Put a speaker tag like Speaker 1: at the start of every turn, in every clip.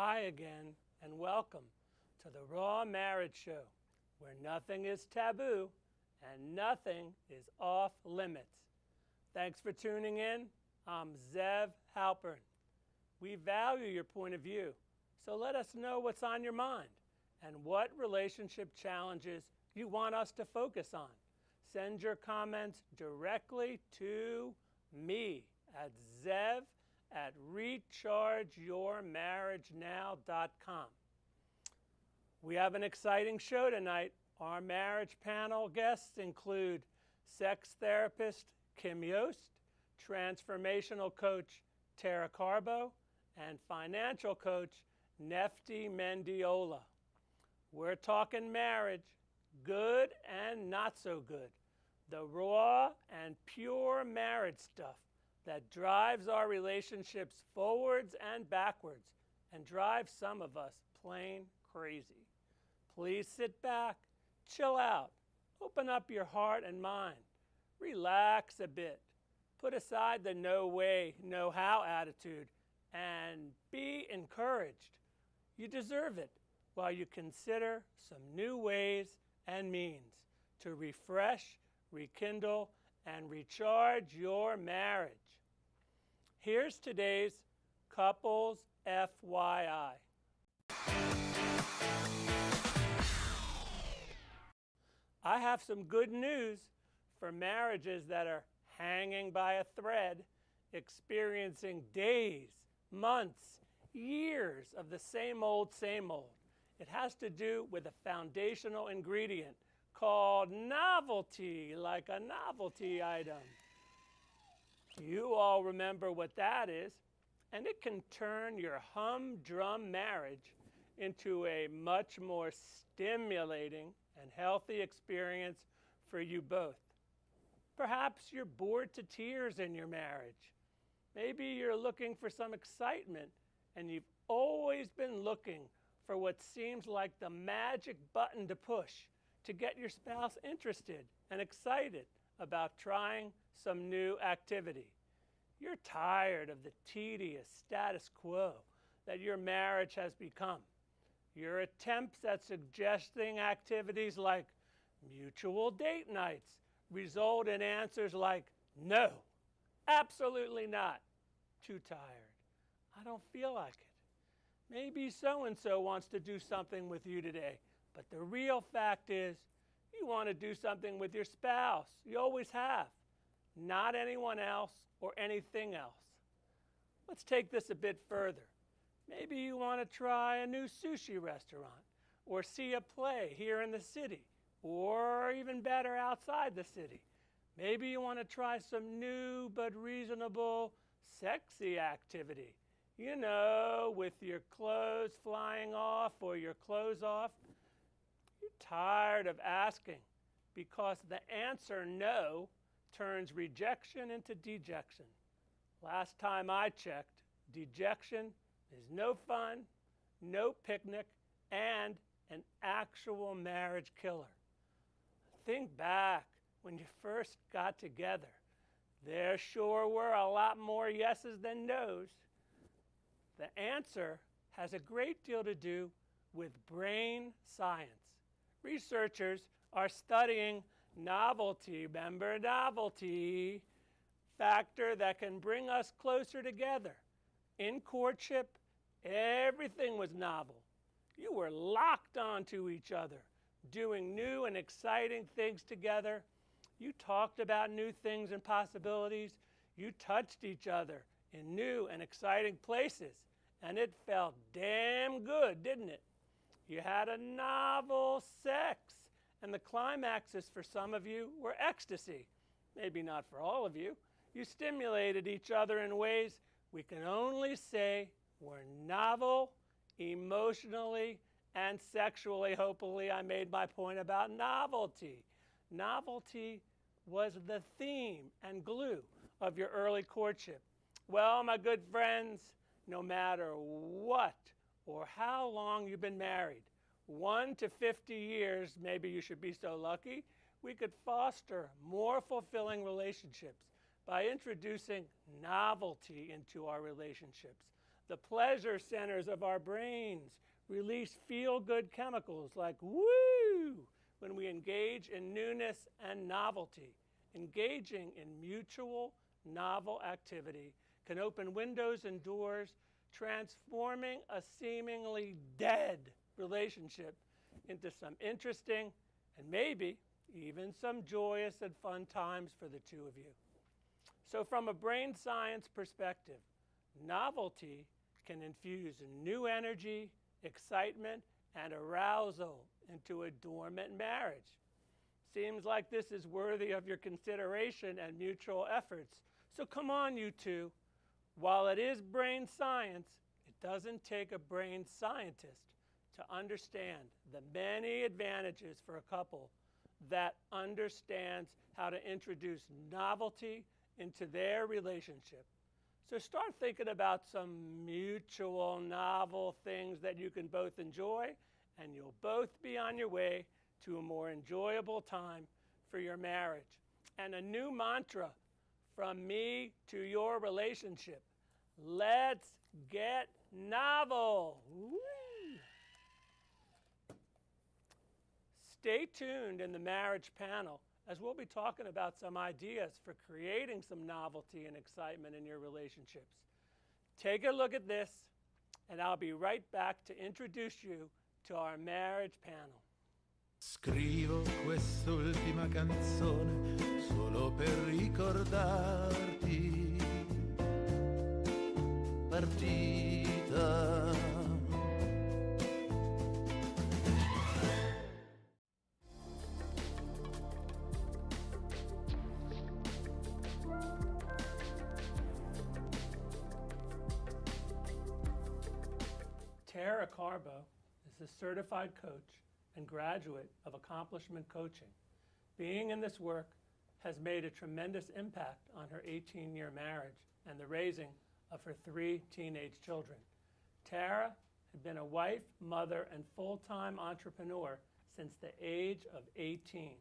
Speaker 1: Hi again, and welcome to the Raw Marriage Show, where nothing is taboo and nothing is off limits. Thanks for tuning in. I'm Zev Halpern. We value your point of view, so let us know what's on your mind and what relationship challenges you want us to focus on. Send your comments directly to me at zev@rechargeyourmarriagenow.com. We have an exciting show tonight. Our marriage panel guests include sex therapist Kim Yost, transformational coach Tara Carbo, and financial coach Nefti Mendiola. We're talking marriage, good and not so good, the raw and pure marriage stuff that drives our relationships forwards and backwards and drives some of us plain crazy. Please sit back, chill out, open up your heart and mind, relax a bit, put aside the no way, no how attitude, and be encouraged. You deserve it while you consider some new ways and means to refresh, rekindle, and recharge your marriage. Here's today's Couples FYI. I have some good news for marriages that are hanging by a thread, experiencing days, months, years of the same old, same old. It has to do with a foundational ingredient called novelty, like a novelty item. You all remember what that is, and it can turn your humdrum marriage into a much more stimulating and healthy experience for you both. Perhaps you're bored to tears in your marriage. Maybe you're looking for some excitement, and you've always been looking for what seems like the magic button to push to get your spouse interested and excited about trying some new activity. You're tired of the tedious status quo that your marriage has become. Your attempts at suggesting activities like mutual date nights result in answers like, no, absolutely not, too tired, I don't feel like it. Maybe so-and-so wants to do something with you today, but the real fact is you want to do something with your spouse. You always have, not anyone else or anything else. Let's take this a bit further. Maybe you want to try a new sushi restaurant or see a play here in the city, or even better, outside the city. Maybe you want to try some new but reasonable sexy activity. You know, with your clothes flying off or your clothes off. You're tired of asking because the answer no turns rejection into dejection. Last time I checked, dejection is no fun, no picnic, and an actual marriage killer. Think back when you first got together. There sure were a lot more yeses than nos. The answer has a great deal to do with brain science. Researchers are studying novelty, remember novelty, factor that can bring us closer together. In courtship, everything was novel. You were locked onto each other, doing new and exciting things together. You talked about new things and possibilities. You touched each other in new and exciting places, and it felt damn good, didn't it? You had a novel sex, and the climaxes for some of you were ecstasy. Maybe not for all of you. You stimulated each other in ways we can only say were novel, emotionally, and sexually. Hopefully I made my point about novelty. Novelty was the theme and glue of your early courtship. Well, my good friends, no matter what or how long you've been married, 1 to 50 years, maybe you should be so lucky, we could foster more fulfilling relationships by introducing novelty into our relationships. The pleasure centers of our brains release feel-good chemicals like woo when we engage in newness and novelty. Engaging in mutual, novel activity can open windows and doors, transforming a seemingly dead relationship into some interesting and maybe even some joyous and fun times for the two of you. So from a brain science perspective, novelty can infuse new energy, excitement, and arousal into a dormant marriage. Seems like this is worthy of your consideration and mutual efforts. So come on, you two. While it is brain science, it doesn't take a brain scientist to understand the many advantages for a couple that understands how to introduce novelty into their relationship. So start thinking about some mutual novel things that you can both enjoy, and you'll both be on your way to a more enjoyable time for your marriage. And a new mantra from me to your relationship: let's get novel. Woo. Stay tuned in the marriage panel, as we'll be talking about some ideas for creating some novelty and excitement in your relationships. Take a look at this, and I'll be right back to introduce you to our marriage panel.
Speaker 2: Scrivo quest'ultima canzone solo per ricordarti, partita.
Speaker 1: Tara Carbo is a certified coach and graduate of Accomplishment Coaching. Being in this work has made a tremendous impact on her 18-year marriage and the raising of her 3 teenage children. Tara had been a wife, mother, and full-time entrepreneur since the age of 18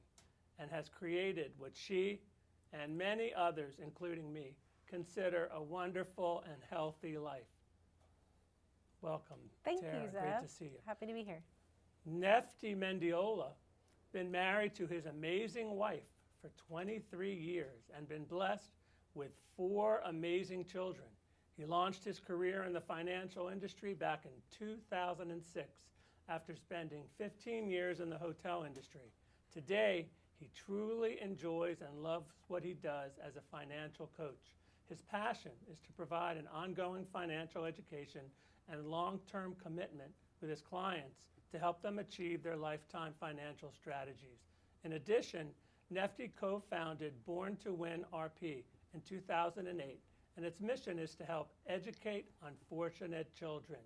Speaker 1: and has created what she and many others, including me, consider a wonderful and healthy life. Welcome,
Speaker 3: Thank
Speaker 1: Tara.
Speaker 3: you, Zev.
Speaker 1: Great to see you.
Speaker 3: Happy to be here.
Speaker 1: Nefty Mendiola, been married to his amazing wife for 23 years and been blessed with 4 amazing children. He launched his career in the financial industry back in 2006 after spending 15 years in the hotel industry. Today, he truly enjoys and loves what he does as a financial coach. His passion is to provide an ongoing financial education and long-term commitment with his clients to help them achieve their lifetime financial strategies. In addition, Nefty co-founded Born to Win RP in 2008, and its mission is to help educate unfortunate children.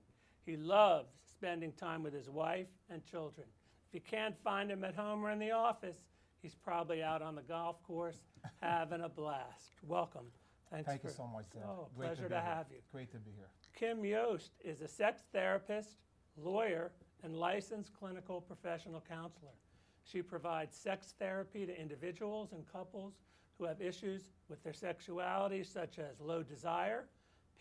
Speaker 1: He loves spending time with his wife and children. If you can't find him at home or in the office, he's probably out on the golf course having a blast. Welcome.
Speaker 4: Thank you so much, Zev.
Speaker 1: Oh,
Speaker 4: Great
Speaker 1: pleasure
Speaker 4: be
Speaker 1: to
Speaker 4: here.
Speaker 1: have you.
Speaker 4: Great to be here.
Speaker 1: Kim Yost is a sex therapist, lawyer, and licensed clinical professional counselor. She provides sex therapy to individuals and couples who have issues with their sexuality, such as low desire,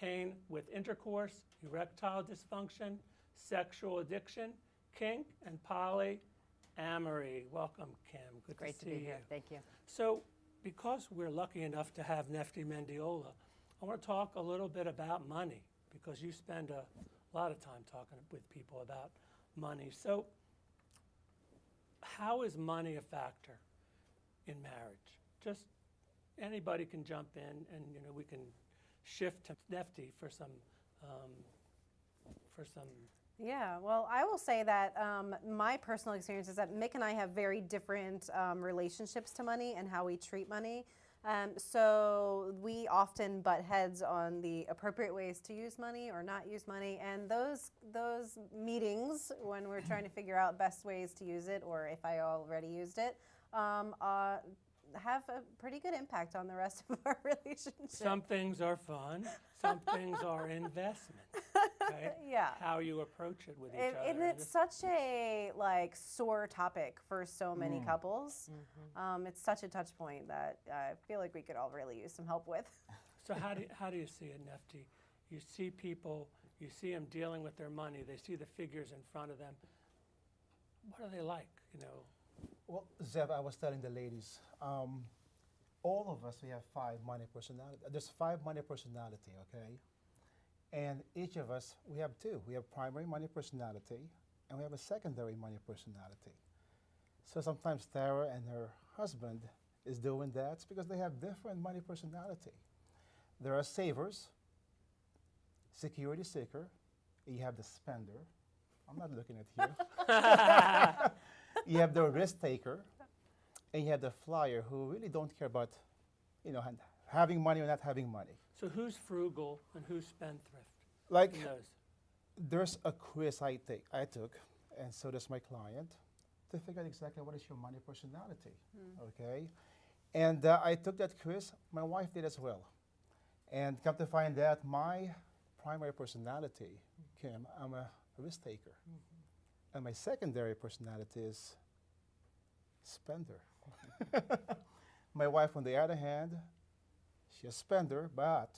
Speaker 1: pain with intercourse, erectile dysfunction, sexual addiction, kink, and polyamory. Welcome, Kim. Good
Speaker 3: Great
Speaker 1: to
Speaker 3: to
Speaker 1: see
Speaker 3: be
Speaker 1: you.
Speaker 3: here. Thank you.
Speaker 1: So, because we're lucky enough to have Nefty Mendiola, I want to talk a little bit about money, because you spend a lot of time talking with people about money. So, how is money a factor in marriage? Just anybody can jump in, and we can shift to Nefty for some.
Speaker 3: Yeah, well, I will say that my personal experience is that Mick and I have very different relationships to money and how we treat money. So we often butt heads on the appropriate ways to use money or not use money, and those meetings when we're trying to figure out best ways to use it, or if I already used it, have a pretty good impact on the rest of our relationship.
Speaker 1: Some things are fun, some things are investment. Right?
Speaker 3: Yeah.
Speaker 1: How you approach it with each other.
Speaker 3: And it's such a sore topic for so many couples.
Speaker 1: Mm-hmm.
Speaker 3: It's such a touch point that I feel like we could all really use some help with.
Speaker 1: So how do you see it, Nefty? you see people, you see them dealing with their money, they see the figures in front of them. What are they like, you know?
Speaker 4: Well, Zev, I was telling the ladies, all of us, we have 5 money personality. There's 5 money personality, okay? And each of us, we have 2. We have primary money personality, and we have a secondary money personality. So sometimes Tara and her husband is doing that. It's because they have different money personality. There are savers, security seeker, you have the spender. I'm not looking at you. You have the risk taker, and you have the flyer who really don't care about, you know, having money or not having money.
Speaker 1: So who's frugal and who's spendthrift?
Speaker 4: Like,
Speaker 1: in those?
Speaker 4: there's a quiz I took, and so does my client, to figure out exactly what is your money personality, okay? And I took that quiz, my wife did as well. And come to find out, my primary personality, Kim, I'm a risk taker. And my secondary personality is spender. My wife, on the other hand, she's a spender, but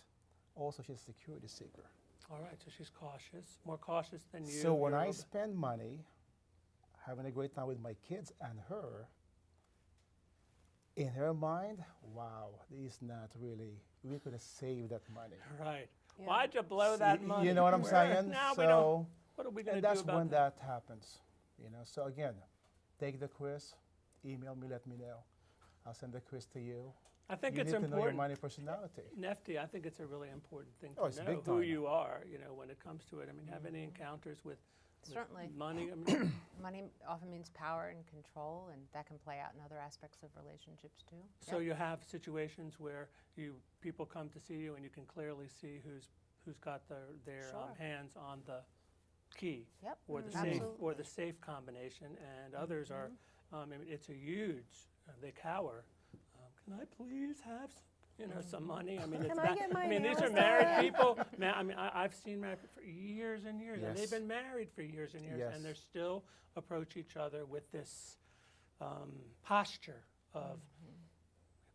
Speaker 4: also she's a security seeker.
Speaker 1: All right, so she's cautious, more cautious than you.
Speaker 4: So when
Speaker 1: You're a
Speaker 4: I
Speaker 1: little bit-
Speaker 4: spend money, having a great time with my kids and her, in her mind, wow, this is not really, we could have saved that money.
Speaker 1: Right.
Speaker 3: Yeah.
Speaker 1: Why'd you blow that
Speaker 4: See,
Speaker 1: money?
Speaker 4: You know what I'm
Speaker 1: Where-
Speaker 4: saying?
Speaker 1: Now
Speaker 4: so,
Speaker 1: we don't. What are we going to
Speaker 4: and
Speaker 1: do
Speaker 4: that's
Speaker 1: about
Speaker 4: when
Speaker 1: that?
Speaker 4: that happens. You know, so again, take the quiz, email me, let me know. I'll send the quiz to you.
Speaker 1: I think
Speaker 4: You
Speaker 1: it's
Speaker 4: need to know your
Speaker 1: important.
Speaker 4: money personality.
Speaker 1: Nefty, I think it's a really important thing
Speaker 4: Oh,
Speaker 1: to
Speaker 4: it's
Speaker 1: know
Speaker 4: big
Speaker 1: who
Speaker 4: time.
Speaker 1: you are, you know, when it comes to it. I mean, have any encounters with
Speaker 5: Certainly.
Speaker 1: money? I mean,
Speaker 5: Money often means power and control, and that can play out in other aspects of relationships too.
Speaker 1: so
Speaker 5: Yep.
Speaker 1: you have situations where people come to see you and you can clearly see who's got their
Speaker 5: Sure.
Speaker 1: hands on the key
Speaker 5: Yep.
Speaker 1: or the
Speaker 5: Absolutely.
Speaker 1: safe combination, and others are. I mean, it's a huge. They cower. Can I please have some money? I mean, it's
Speaker 3: Can I
Speaker 1: that.
Speaker 3: get my
Speaker 1: I mean, these are
Speaker 3: nails
Speaker 1: married
Speaker 3: done?
Speaker 1: people. I mean, I've seen married people for years and years, and they've
Speaker 4: Yes.
Speaker 1: been married for years and years,
Speaker 4: Yes.
Speaker 1: and they still approach each other with this posture of,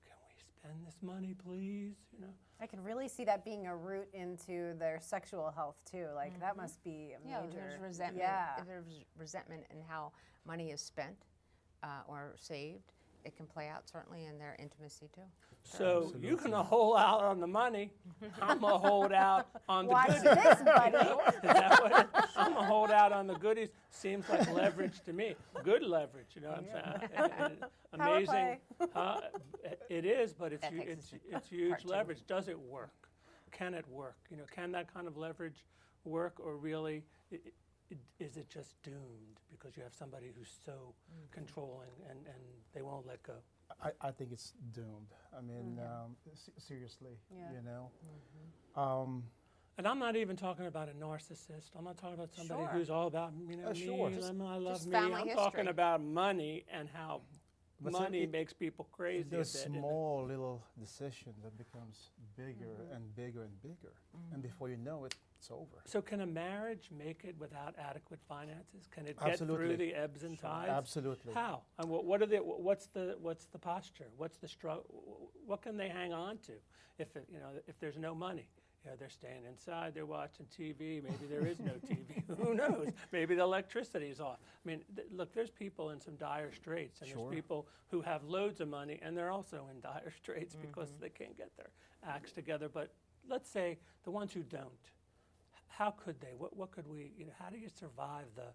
Speaker 1: "Can we spend this money, please?" You know.
Speaker 3: I can really see that being a root into their sexual health too. Like that must be a
Speaker 5: Yeah,
Speaker 3: major.
Speaker 5: there's resentment.
Speaker 3: Yeah.
Speaker 5: If there's resentment in how money is spent or saved, it can play out certainly in their intimacy too.
Speaker 1: So you can hold out on the money. I'm gonna hold out on the
Speaker 3: Watch
Speaker 1: goodies.
Speaker 3: this, buddy.
Speaker 1: Is that what I'm gonna hold out on the goodies? Seems like leverage to me. Good leverage, you know what I'm saying?
Speaker 3: Power
Speaker 1: Amazing. It is, but it's
Speaker 5: Ethics is
Speaker 1: it's huge
Speaker 5: part two.
Speaker 1: leverage. Does it work? Can it work? You know, can that kind of leverage work, or really is it just doomed because you have somebody who's so controlling and they won't let go?
Speaker 4: I think it's doomed. I mean, seriously,
Speaker 3: Yeah.
Speaker 4: you know.
Speaker 1: And I'm not even talking about a narcissist. I'm not talking about somebody
Speaker 5: Sure.
Speaker 1: who's all about,
Speaker 4: Sure.
Speaker 1: me, I love
Speaker 5: just
Speaker 1: me.
Speaker 5: family
Speaker 1: I'm
Speaker 5: history.
Speaker 1: talking about money and how
Speaker 4: But
Speaker 1: money
Speaker 4: it-
Speaker 1: makes people crazy. a
Speaker 4: There's
Speaker 1: bit, isn't it?
Speaker 4: small little decision that becomes bigger and bigger and bigger. And before you know it, it's over.
Speaker 1: So can a marriage make it without adequate finances? Can it get
Speaker 4: Absolutely.
Speaker 1: through the ebbs and tides?
Speaker 4: Absolutely.
Speaker 1: How? And what's the posture? What's the struggle? What can they hang on to if there's no money? They're staying inside, they're watching TV, maybe there is no TV, who knows? Maybe the electricity is off. I mean, look, there's people in some dire straits, and
Speaker 4: Sure.
Speaker 1: there's people who have loads of money, and they're also in dire straits because they can't get their acts together. But let's say the ones who don't, how could they? What could we, how do you survive the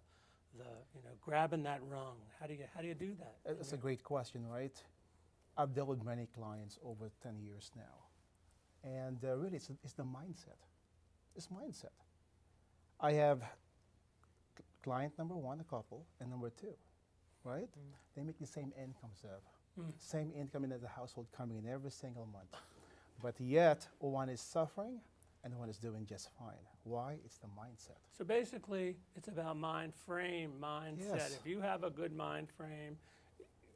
Speaker 1: grabbing that rung? How do you do that?
Speaker 4: It's a great question, right? I've dealt with many clients over 10 years now. And really, it's the mindset. It's mindset. I have client number 1, a couple, and number 2, right? They make the same income, Zev. Same income in the household coming in every single month. But yet, one is suffering and one is doing just fine. Why? It's the mindset.
Speaker 1: So basically, it's about mind frame, mindset.
Speaker 4: Yes.
Speaker 1: If you have a good mind frame,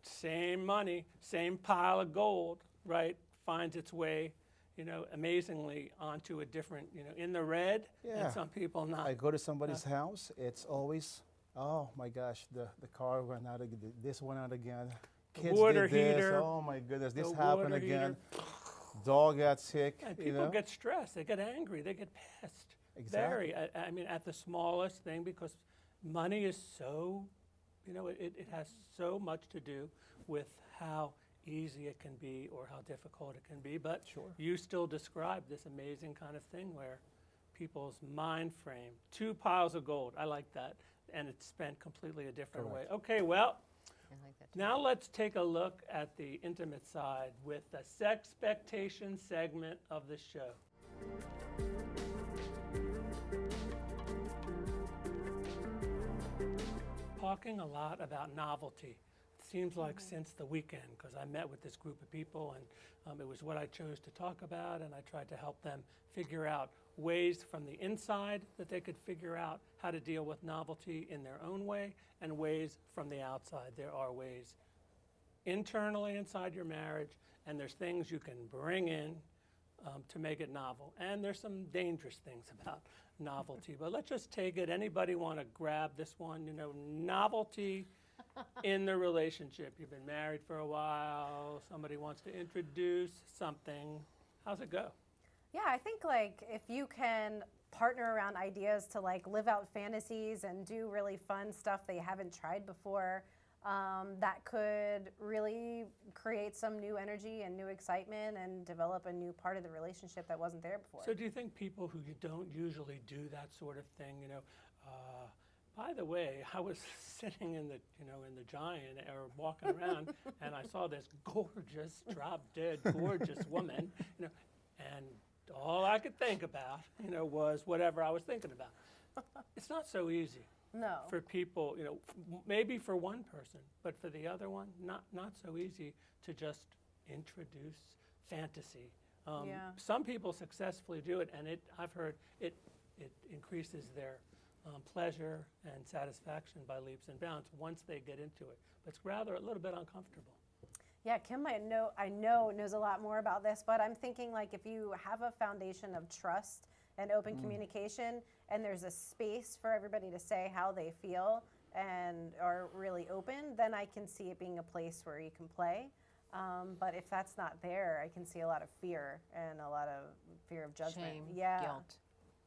Speaker 1: same money, same pile of gold, right, finds its way, amazingly onto a different, in the red,
Speaker 4: Yeah.
Speaker 1: and some people not.
Speaker 4: I go to somebody's house, it's always, oh my gosh, the car went out again, this went out again.
Speaker 1: The
Speaker 4: Kids
Speaker 1: water
Speaker 4: did this,
Speaker 1: heater,
Speaker 4: oh my goodness, this
Speaker 1: the
Speaker 4: happened
Speaker 1: water
Speaker 4: again.
Speaker 1: heater.
Speaker 4: Dog got sick.
Speaker 1: And
Speaker 4: you
Speaker 1: people
Speaker 4: know?
Speaker 1: get stressed, they get angry, they get pissed.
Speaker 4: Exactly.
Speaker 1: Very, I mean, at the smallest thing, because money is so, it has so much to do with how easy it can be or how difficult it can be. But
Speaker 4: Sure.
Speaker 1: you still describe this amazing kind of thing where people's mind frame, 2 piles of gold, I like that, and it's spent completely a different way.
Speaker 4: Correct.
Speaker 1: Okay, well,
Speaker 5: I like that too.
Speaker 1: now let's take a look at the intimate side with the sexpectation segment of the show. Talking a lot about novelty. It seems like since the weekend, because I met with this group of people and it was what I chose to talk about, and I tried to help them figure out ways from the inside that they could figure out how to deal with novelty in their own way, and ways from the outside. There are ways internally inside your marriage, and there's things you can bring in to make it novel. And there's some dangerous things about novelty. But let's just take it. Anybody want to grab this one? Novelty in the relationship. You've been married for a while. Somebody wants to introduce something. How's it go?
Speaker 3: Yeah, I think like if you can partner around ideas to like live out fantasies and do really fun stuff that you haven't tried before, that could really create some new energy and new excitement and develop a new part of the relationship that wasn't there before.
Speaker 1: So do you think people who don't usually do that sort of thing, by the way, I was sitting in the Giant or walking around and I saw this gorgeous, drop dead, gorgeous woman, and all I could think about, was whatever I was thinking about. It's not so easy.
Speaker 3: No.
Speaker 1: For people, maybe for one person, but for the other one, not so easy to just introduce fantasy.
Speaker 3: Yeah.
Speaker 1: Some people successfully do it, and I've heard it increases their pleasure and satisfaction by leaps and bounds once they get into it. But it's rather a little bit uncomfortable.
Speaker 3: Yeah, Kim I know knows a lot more about this, but I'm thinking like if you have a foundation of trust and open communication, and there's a space for everybody to say how they feel and are really open, then I can see it being a place where you can play. But if that's not there, I can see a lot of fear and a lot of fear of judgment.
Speaker 5: Shame,
Speaker 3: Yeah.
Speaker 5: guilt.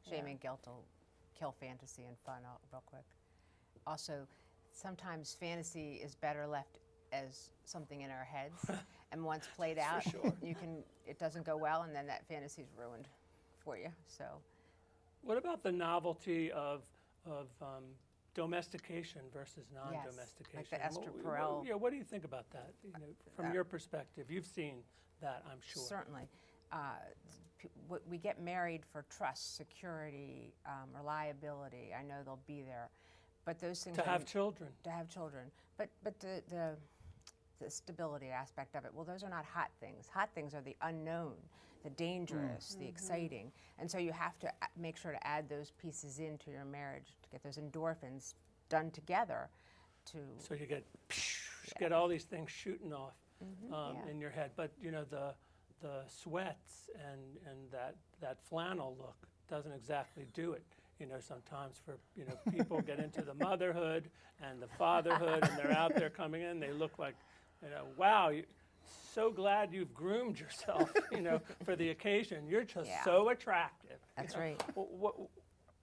Speaker 5: Shame
Speaker 3: Yeah.
Speaker 5: and guilt will kill fantasy and fun real quick. Also, sometimes fantasy is better left as something in our heads, and once played out,
Speaker 1: sure.
Speaker 5: it doesn't go well, and then that fantasy's ruined for you. So,
Speaker 1: What about the novelty of domestication versus non-domestication?
Speaker 5: like the Esther
Speaker 1: What-
Speaker 5: Perel.
Speaker 1: Yeah, what do you think about that? From your perspective, you've seen that, I'm sure.
Speaker 5: certainly, we get married for trust, security, reliability. I know they'll be there, but those things
Speaker 1: To
Speaker 5: are
Speaker 1: have children.
Speaker 5: to have children. But the stability aspect of it, well, those are not hot things. Hot things are the unknown, the dangerous, the exciting. And so you have to make sure to add those pieces into your marriage to get those endorphins done together to
Speaker 1: So you get all these things shooting off
Speaker 5: yeah.
Speaker 1: in your head. But the sweats and that flannel look doesn't exactly do it. Sometimes for people get into the motherhood and the fatherhood, and they're out there coming in. They look like, wow, so glad you've groomed yourself, for the occasion. You're just
Speaker 5: Yeah.
Speaker 1: so attractive.
Speaker 5: That's right.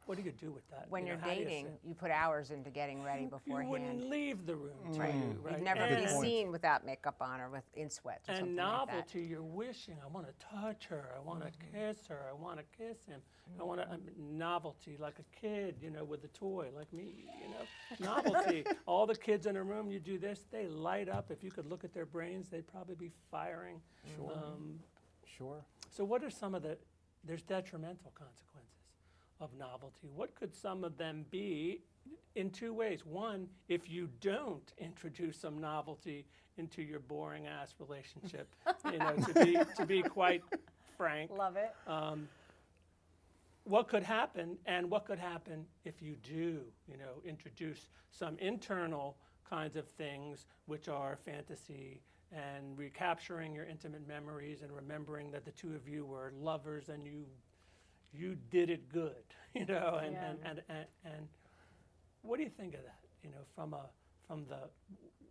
Speaker 1: What do you do with that?
Speaker 5: When you're
Speaker 1: how do you
Speaker 5: dating,
Speaker 1: say-
Speaker 5: you put hours into getting ready
Speaker 1: you
Speaker 5: beforehand.
Speaker 1: wouldn't leave the room, do
Speaker 5: Right.
Speaker 1: you? Right?
Speaker 5: You'd never be
Speaker 1: And-
Speaker 5: seen without makeup on or in sweats or
Speaker 1: And
Speaker 5: something like that.
Speaker 1: novelty, you're wishing, I want to touch her, I want to kiss her, I want to kiss him. I want to, novelty, like a kid, with a toy, like me, Novelty, all the kids in a room, you do this, they light up. If you could look at their brains, they'd probably be firing.
Speaker 4: Sure. Sure.
Speaker 1: So what are some of there's detrimental consequences of novelty. What could some of them be in 2 ways? One, if you don't introduce some novelty into your boring ass relationship, to be quite frank.
Speaker 3: Love it.
Speaker 1: What could happen, and what could happen if you do, introduce some internal kinds of things which are fantasy and recapturing your intimate memories and remembering that the two of you were lovers and you did it good, and what do you think of that? From the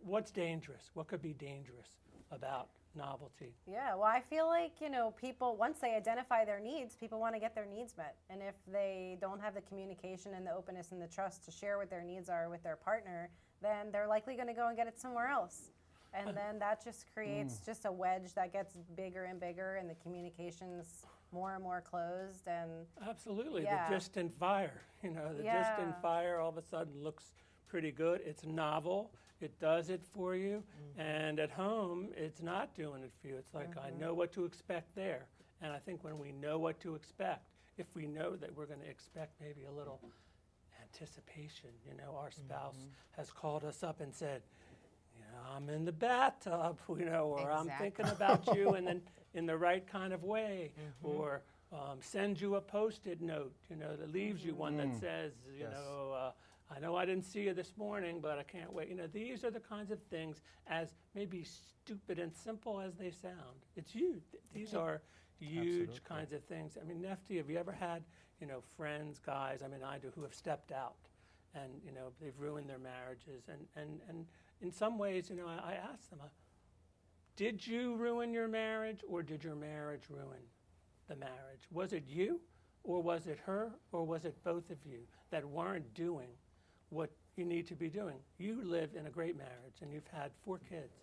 Speaker 1: what's dangerous? What could be dangerous about novelty.
Speaker 3: Yeah, well, I feel like, people, once they identify their needs, people want to get their needs met. And if they don't have the communication and the openness and the trust to share what their needs are with their partner, then they're likely going to go and get it somewhere else. And then that just creates just a wedge that gets bigger and bigger, and the communication's more and more closed. And
Speaker 1: Absolutely,
Speaker 3: Yeah.
Speaker 1: the distant fire. The distant
Speaker 3: Yeah.
Speaker 1: fire all of a sudden looks pretty good. It's novel. It does it for you. And at home, it's not doing it for you. It's like, I know what to expect there. And I think when we know what to expect, if we know that we're going to expect maybe a little anticipation, our spouse has called us up and said, I'm in the bathtub, or I'm thinking about you, and then in the right kind of way, or send you a Post-it note, that leaves you one that says, I know I didn't see you this morning, but I can't wait. These are the kinds of things, as maybe stupid and simple as they sound. It's huge. These are huge
Speaker 4: Absolutely.
Speaker 1: kinds of things. I mean, Nefti, have you ever had, friends, guys, I do, who have stepped out and, they've ruined their marriages. And in some ways, I ask them, did you ruin your marriage, or did your marriage ruin the marriage? Was it you, or was it her, or was it both of you that weren't doing what you need to be doing? You live in a great marriage, and you've had 4 kids.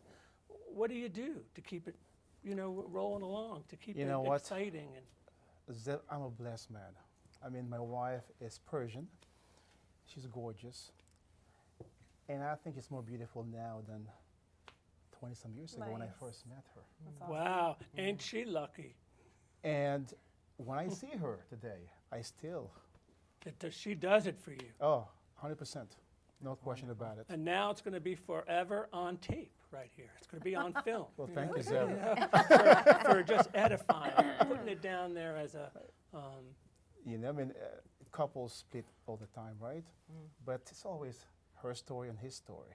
Speaker 1: What do you do to keep it, rolling along, to keep
Speaker 4: You
Speaker 1: it
Speaker 4: know what?
Speaker 1: exciting? And
Speaker 4: I'm a blessed man. My wife is Persian. She's gorgeous. And I think it's more beautiful now than 20-some years ago when I
Speaker 3: Nice.
Speaker 4: first met her.
Speaker 3: that's awesome.
Speaker 1: wow, ain't she lucky?
Speaker 4: And when I see her today, I still,
Speaker 1: She does it for you.
Speaker 4: 100%. No question about it.
Speaker 1: And now it's going to be forever on tape right here. It's going to be on film.
Speaker 4: Well, thank you, Zev.
Speaker 1: for just edifying, putting it down there as a,
Speaker 4: Couples split all the time, right? But it's always her story and his story.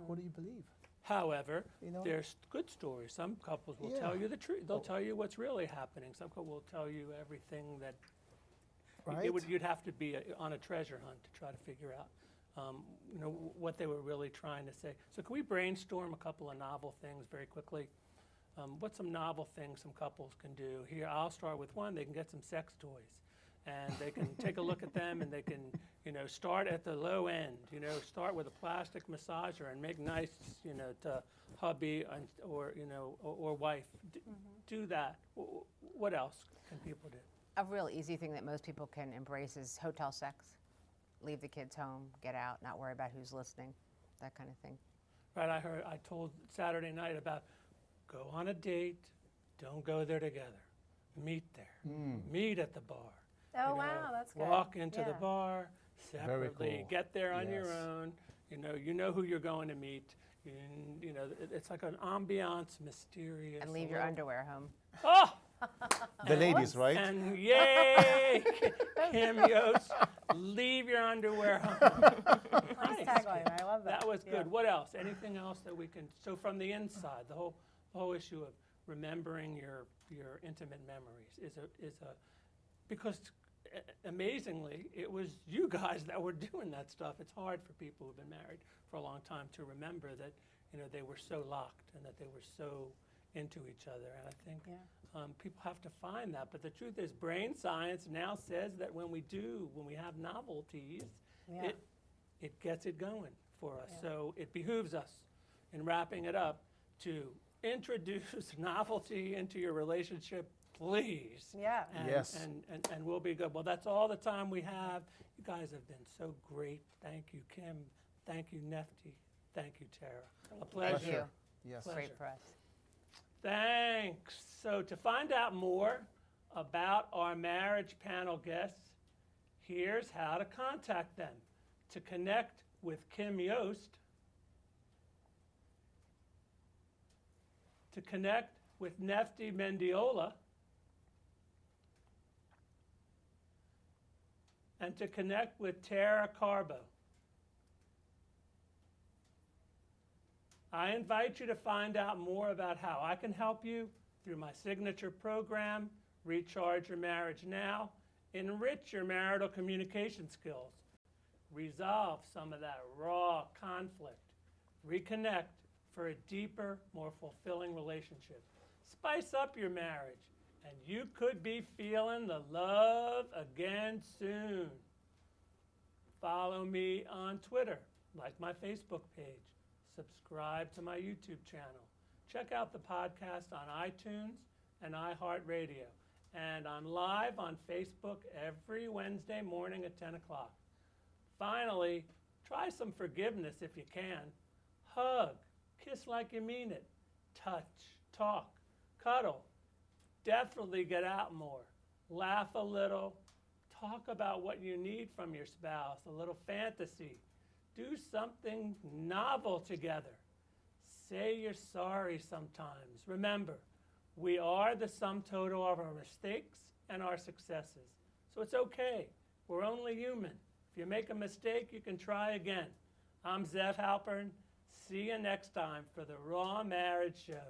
Speaker 4: Who do you believe?
Speaker 1: however,
Speaker 4: You know?
Speaker 1: there's good stories. Some couples will
Speaker 4: Yeah.
Speaker 1: tell you the truth. They'll
Speaker 4: Oh.
Speaker 1: tell you what's really happening. Some couple will tell you everything that
Speaker 4: Right?
Speaker 1: you'd have to be on a treasure hunt to try to figure out, what they were really trying to say. So can we brainstorm a couple of novel things very quickly? What's some novel things some couples can do? Here, I'll start with one. They can get some sex toys, and they can take a look at them, and they can, start at the low end. Start with a plastic massager and make nice, to hubby or wife. Do that. What else can people do?
Speaker 5: A real easy thing that most people can embrace is hotel sex. Leave the kids home, get out, not worry about who's listening, that kind of thing.
Speaker 1: Right, I told Saturday night about go on a date, don't go there together. Meet there. Meet at the bar.
Speaker 3: Oh, wow, that's good.
Speaker 1: Walk into the
Speaker 3: Yeah.
Speaker 1: bar
Speaker 4: Very
Speaker 1: separately.
Speaker 4: cool.
Speaker 1: Get there on your
Speaker 4: Yes.
Speaker 1: own. You know who you're going to meet. It's like an ambiance, mysterious.
Speaker 5: And leave
Speaker 1: a
Speaker 5: your
Speaker 1: little-
Speaker 5: underwear home.
Speaker 1: Oh,
Speaker 4: The ladies, right?
Speaker 1: and yay, Kim Yost, leave your underwear home.
Speaker 3: Nice
Speaker 1: Nice.
Speaker 3: tagline. I love that.
Speaker 1: That was
Speaker 3: Yeah.
Speaker 1: good. What else? Anything else that we can? So from the inside, the whole issue of remembering your intimate memories is a because amazingly it was you guys that were doing that stuff. It's hard for people who've been married for a long time to remember that they were so locked and that they were so into each other. And I think people have to find that. But the truth is, brain science now says that when we have novelties,
Speaker 3: Yeah.
Speaker 1: it gets it going for us.
Speaker 3: Yeah.
Speaker 1: So it behooves us, in wrapping it up, to introduce novelty into your relationship, please.
Speaker 3: Yeah.
Speaker 1: And,
Speaker 4: Yes.
Speaker 1: and we'll be good. Well, that's all the time we have. You guys have been so great. Thank you, Kim. Thank you, Nefti. Thank you, Tara. A pleasure.
Speaker 5: Thank you.
Speaker 4: Yes.
Speaker 1: Pleasure.
Speaker 5: Great for us.
Speaker 1: Thanks. So to find out more about our marriage panel guests, here's how to contact them. To connect with Kim Yost, to connect with Nefti Mendiola, and to connect with Tara Carbo. I invite you to find out more about how I can help you through my signature program, Recharge Your Marriage Now, enrich your marital communication skills, resolve some of that raw conflict, reconnect for a deeper, more fulfilling relationship. Spice up your marriage, and you could be feeling the love again soon. Follow me on Twitter, like my Facebook page, subscribe to my YouTube channel. Check out the podcast on iTunes and iHeartRadio. And I'm live on Facebook every Wednesday morning at 10 o'clock. Finally, try some forgiveness if you can. Hug, kiss like you mean it, touch, talk, cuddle. Definitely get out more. Laugh a little. Talk about what you need from your spouse, a little fantasy. Do something novel together. Say you're sorry sometimes. Remember, we are the sum total of our mistakes and our successes. So it's okay. We're only human. If you make a mistake, you can try again. I'm Zev Halpern. See you next time for the Raw Marriage Show.